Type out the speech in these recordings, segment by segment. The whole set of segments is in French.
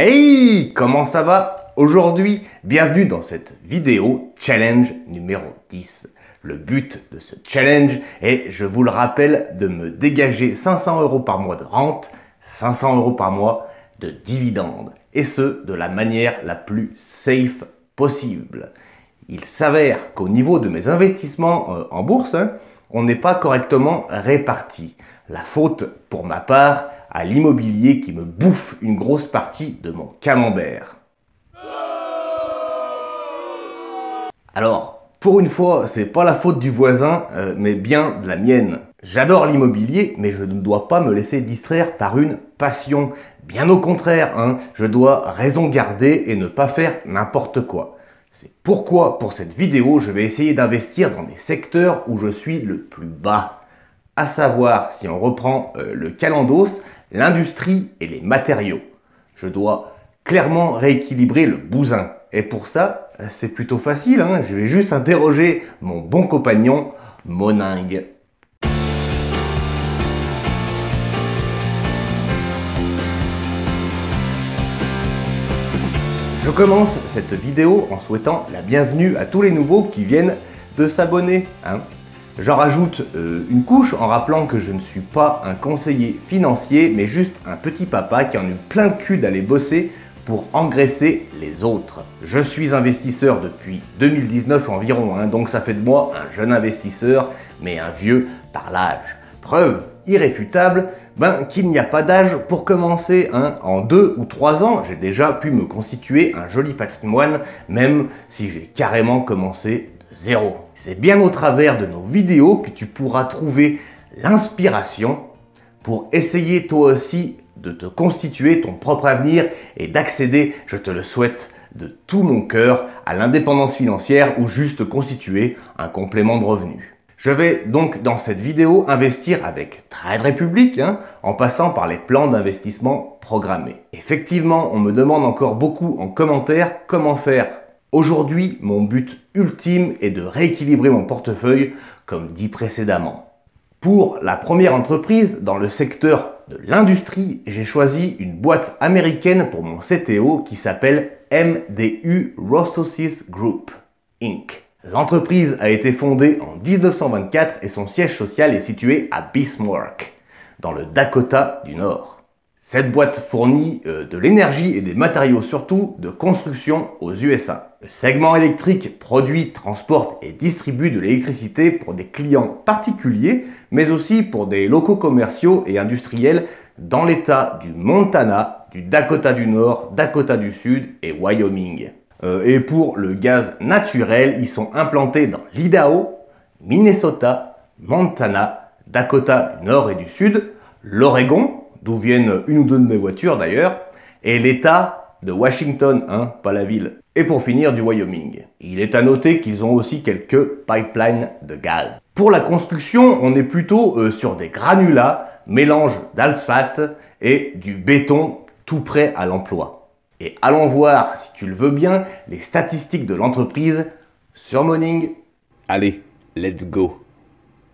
Hey, comment ça va? Aujourd'hui, bienvenue dans cette vidéo challenge numéro 10. Le but de ce challenge est, je vous le rappelle, de me dégager 500 € par mois de rente, 500 € par mois de dividendes. Et ce, de la manière la plus safe possible. Il s'avère qu'au niveau de mes investissements en bourse, on n'est pas correctement réparti. La faute, pour ma part, à l'immobilier qui me bouffe une grosse partie de mon camembert. Alors, pour une fois, c'est pas la faute du voisin, mais bien de la mienne. J'adore l'immobilier, mais je ne dois pas me laisser distraire par une passion. Bien au contraire, je dois raison garder et ne pas faire n'importe quoi. C'est pourquoi, pour cette vidéo, je vais essayer d'investir dans des secteurs où je suis le plus bas. À savoir, si on reprend le calendos, l'industrie et les matériaux. Je dois clairement rééquilibrer le bousin. Et pour ça, c'est plutôt facile, je vais juste interroger mon bon compagnon, Moningue. Je commence cette vidéo en souhaitant la bienvenue à tous les nouveaux qui viennent de s'abonner. J'en rajoute une couche en rappelant que je ne suis pas un conseiller financier, mais juste un petit papa qui en a eu plein le cul d'aller bosser pour engraisser les autres. Je suis investisseur depuis 2019 environ, donc ça fait de moi un jeune investisseur, mais un vieux par l'âge. Preuve irréfutable qu'il n'y a pas d'âge pour commencer. En 2 ou 3 ans, j'ai déjà pu me constituer un joli patrimoine, même si j'ai carrément commencé de zéro. C'est bien au travers de nos vidéos que tu pourras trouver l'inspiration pour essayer toi aussi de te constituer ton propre avenir et d'accéder, je te le souhaite de tout mon cœur, à l'indépendance financière ou juste constituer un complément de revenus. Je vais donc dans cette vidéo investir avec Trade Republic en passant par les plans d'investissement programmés. Effectivement, on me demande encore beaucoup en commentaire comment faire. Aujourd'hui, mon but ultime est de rééquilibrer mon portefeuille comme dit précédemment. Pour la première entreprise dans le secteur de l'industrie, j'ai choisi une boîte américaine pour mon CTO qui s'appelle MDU Resources Group, Inc. L'entreprise a été fondée en 1924 et son siège social est situé à Bismarck, dans le Dakota du Nord. Cette boîte fournit de l'énergie et des matériaux surtout de construction aux USA. Le segment électrique produit, transporte et distribue de l'électricité pour des clients particuliers, mais aussi pour des locaux commerciaux et industriels dans l'État du Montana, du Dakota du Nord, Dakota du Sud et Wyoming. Et pour le gaz naturel, ils sont implantés dans l'Idaho, Minnesota, Montana, Dakota du Nord et du Sud, l'Oregon, d'où viennent une ou deux de mes voitures d'ailleurs, et l'État de Washington, pas la ville. Et pour finir, du Wyoming. Il est à noter qu'ils ont aussi quelques pipelines de gaz. Pour la construction, on est plutôt sur des granulats, mélange d'asphalte et du béton tout prêt à l'emploi. Et allons voir, si tu le veux bien, les statistiques de l'entreprise sur Moningue. Allez, let's go!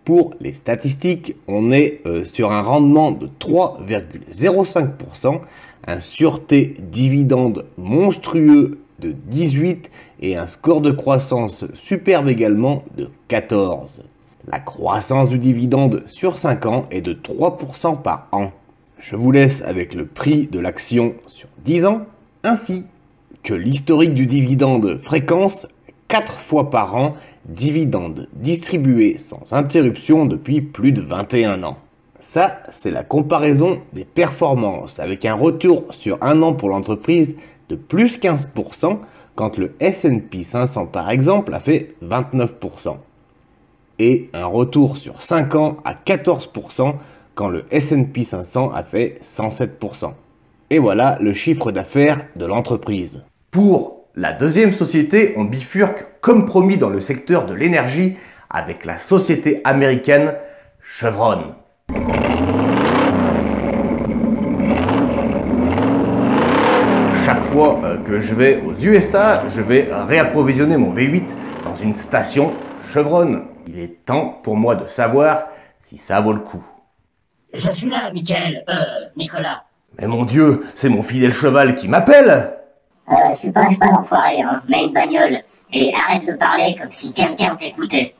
Pour les statistiques, on est sur un rendement de 3,05%, un sûreté dividende monstrueux de 18 et un score de croissance superbe également de 14. La croissance du dividende sur 5 ans est de 3% par an. Je vous laisse avec le prix de l'action sur 10 ans, ainsi que l'historique du dividende fréquence 4 fois par an, dividende distribué sans interruption depuis plus de 21 ans. Ça, c'est la comparaison des performances, avec un retour sur un an pour l'entreprise de plus 15%, quand le S&P 500 par exemple a fait 29%. Et un retour sur 5 ans à 14%, quand le S&P 500 a fait 107%. Et voilà le chiffre d'affaires de l'entreprise. Pour la deuxième société, on bifurque comme promis dans le secteur de l'énergie avec la société américaine Chevron. Chaque fois que je vais aux USA, je vais réapprovisionner mon V8 dans une station Chevron. Il est temps pour moi de savoir si ça vaut le coup. Je suis là, Michael. Nicolas. Mais mon Dieu, c'est mon fidèle cheval qui m'appelle! Je suis pas un cheval enfoiré, hein. Mets une bagnole et arrête de parler comme si quelqu'un t'écoutait.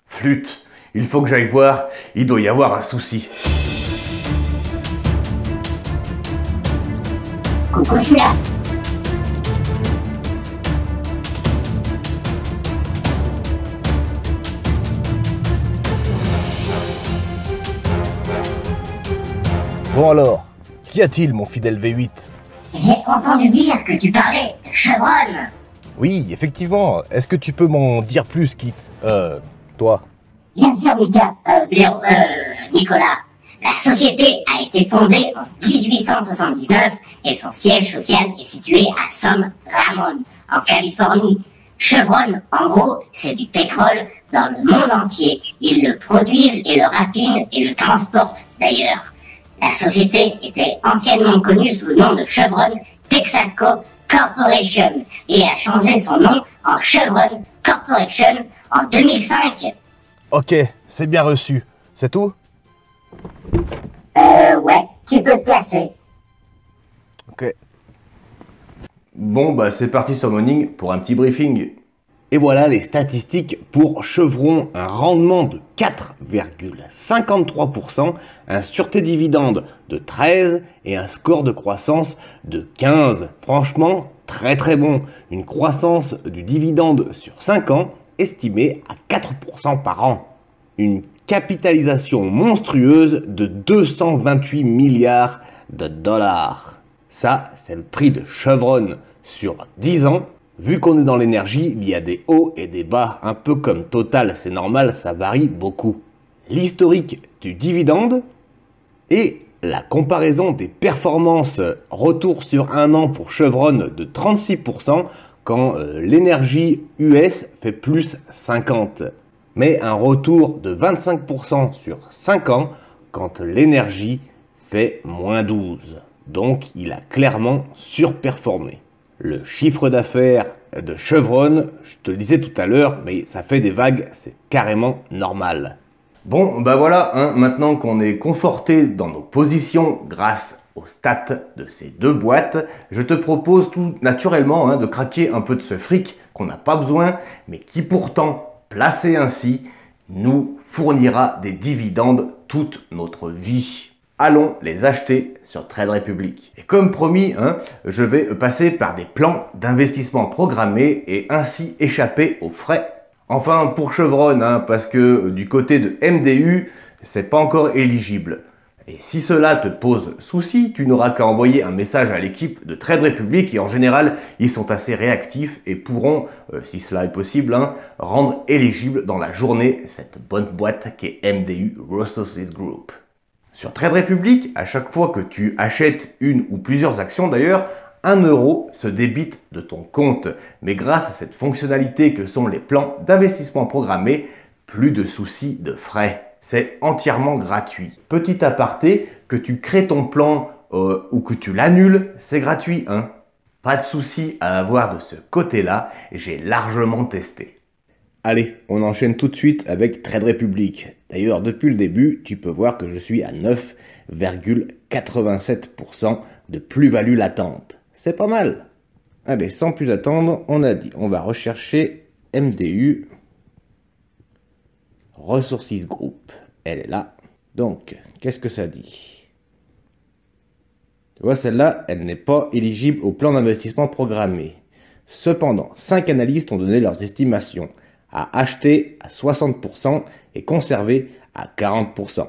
Flûte, il faut que j'aille voir, il doit y avoir un souci. Coucou, je suis là. Bon alors, qu'y a-t-il mon fidèle V8? J'ai entendu dire que tu parlais de Chevron. Oui, effectivement, est-ce que tu peux m'en dire plus, Kit? Toi? Bien sûr, Mika, Nicolas. La société a été fondée en 1879 et son siège social est situé à San Ramon, en Californie. Chevron, en gros, c'est du pétrole dans le monde entier. Ils le produisent et le raffinent et le transportent d'ailleurs. La société était anciennement connue sous le nom de Chevron Texaco Corporation et a changé son nom en Chevron Corporation en 2005. Ok, c'est bien reçu. C'est tout? Ouais, tu peux te casser. Ok. Bon, bah c'est parti sur Morning pour un petit briefing. Et voilà les statistiques pour Chevron, un rendement de 4,53%, un sûreté dividende de 13 et un score de croissance de 15. Franchement, très très bon. Une croissance du dividende sur 5 ans estimée à 4% par an. Une capitalisation monstrueuse de 228 milliards de dollars. Ça, c'est le prix de Chevron sur 10 ans. Vu qu'on est dans l'énergie, il y a des hauts et des bas, un peu comme Total, c'est normal, ça varie beaucoup. L'historique du dividende et la comparaison des performances retour sur un an pour Chevron de 36% quand l'énergie US fait plus 50%. Mais un retour de 25% sur 5 ans quand l'énergie fait moins 12%. Donc il a clairement surperformé. Le chiffre d'affaires de Chevron, je te le disais tout à l'heure, mais ça fait des vagues, c'est carrément normal. Bon, bah voilà, hein, maintenant qu'on est conforté dans nos positions grâce aux stats de ces deux boîtes, je te propose tout naturellement de craquer un peu de ce fric qu'on n'a pas besoin, mais qui pourtant, placé ainsi, nous fournira des dividendes toute notre vie. Allons les acheter sur Trade Republic. Et comme promis, je vais passer par des plans d'investissement programmés et ainsi échapper aux frais. Enfin pour Chevron, parce que du côté de MDU, c'est pas encore éligible. Et si cela te pose souci, tu n'auras qu'à envoyer un message à l'équipe de Trade Republic et en général, ils sont assez réactifs et pourront, si cela est possible, rendre éligible dans la journée cette bonne boîte qu'est MDU Resources Group. Sur Trade Republic, à chaque fois que tu achètes une ou plusieurs actions d'ailleurs, 1 euro se débite de ton compte. Mais grâce à cette fonctionnalité que sont les plans d'investissement programmés, plus de soucis de frais. C'est entièrement gratuit. Petit aparté, que tu crées ton plan ou que tu l'annules, c'est gratuit. Pas de soucis à avoir de ce côté-là, j'ai largement testé. Allez, on enchaîne tout de suite avec Trade Republic. D'ailleurs, depuis le début, tu peux voir que je suis à 9,87% de plus-value latente. C'est pas mal. Allez, sans plus attendre, on a dit, on va rechercher MDU Resources Group. Elle est là. Donc, qu'est-ce que ça dit? Tu vois, celle-là, elle n'est pas éligible au plan d'investissement programmé. Cependant, 5 analystes ont donné leurs estimations à acheter à 60% et conserver à 40%.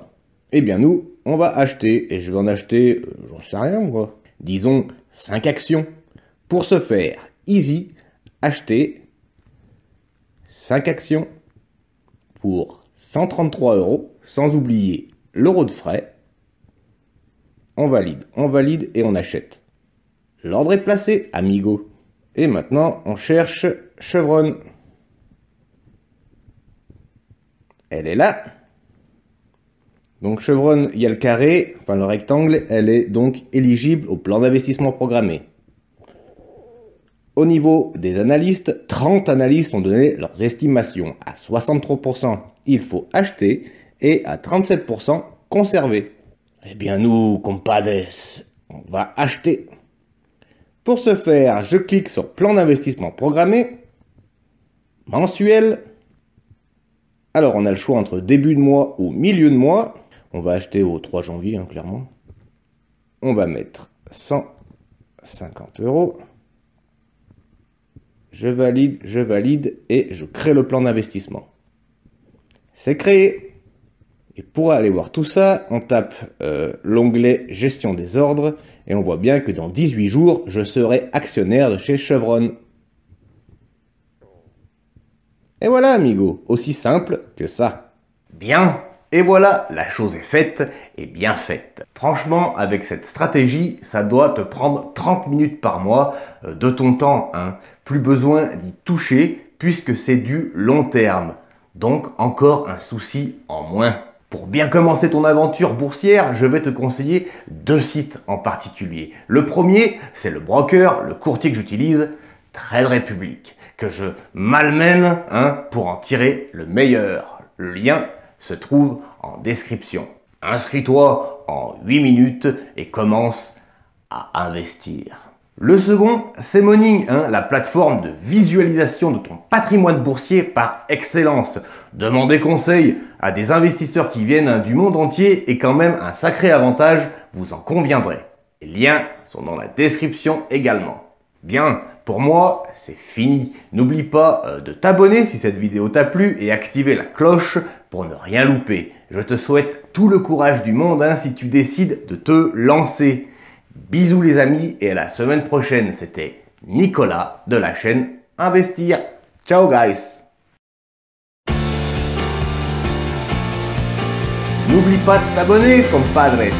Eh bien nous, on va acheter, et je vais en acheter, j'en sais rien moi, disons 5 actions. Pour ce faire, easy, acheter 5 actions pour 133 euros, sans oublier l'euro de frais. On valide et on achète. L'ordre est placé, amigo. Et maintenant, on cherche Chevron. Elle est là. Donc Chevron, il y a le carré, enfin le rectangle, elle est donc éligible au plan d'investissement programmé. Au niveau des analystes, 30 analystes ont donné leurs estimations. À 63%, il faut acheter et à 37%, conserver. Eh bien nous, compadres, on va acheter. Pour ce faire, je clique sur plan d'investissement programmé, mensuel. Alors on a le choix entre début de mois ou milieu de mois. On va acheter au 3 janvier, clairement. On va mettre 150 €. Je valide et je crée le plan d'investissement. C'est créé. Et pour aller voir tout ça, on tape l'onglet gestion des ordres et on voit bien que dans 18 jours, je serai actionnaire de chez Chevron. Et voilà, amigo, aussi simple que ça. Bien, et voilà, la chose est faite et bien faite. Franchement, avec cette stratégie, ça doit te prendre 30 minutes par mois de ton temps, hein. Plus besoin d'y toucher puisque c'est du long terme. Donc encore un souci en moins. Pour bien commencer ton aventure boursière, je vais te conseiller 2 sites en particulier. Le premier, c'est le broker, le courtier que j'utilise, Trade Republic, que je malmène pour en tirer le meilleur. Le lien se trouve en description. Inscris-toi en 8 minutes et commence à investir. Le second, c'est Morning, la plateforme de visualisation de ton patrimoine boursier par excellence. Demander conseil à des investisseurs qui viennent du monde entier est quand même un sacré avantage, vous en conviendrez. Les liens sont dans la description également. Bien, pour moi, c'est fini. N'oublie pas de t'abonner si cette vidéo t'a plu et activer la cloche pour ne rien louper. Je te souhaite tout le courage du monde si tu décides de te lancer. Bisous les amis et à la semaine prochaine. C'était Nicolas de la chaîne Investir. Ciao guys. N'oublie pas de t'abonner, compadres.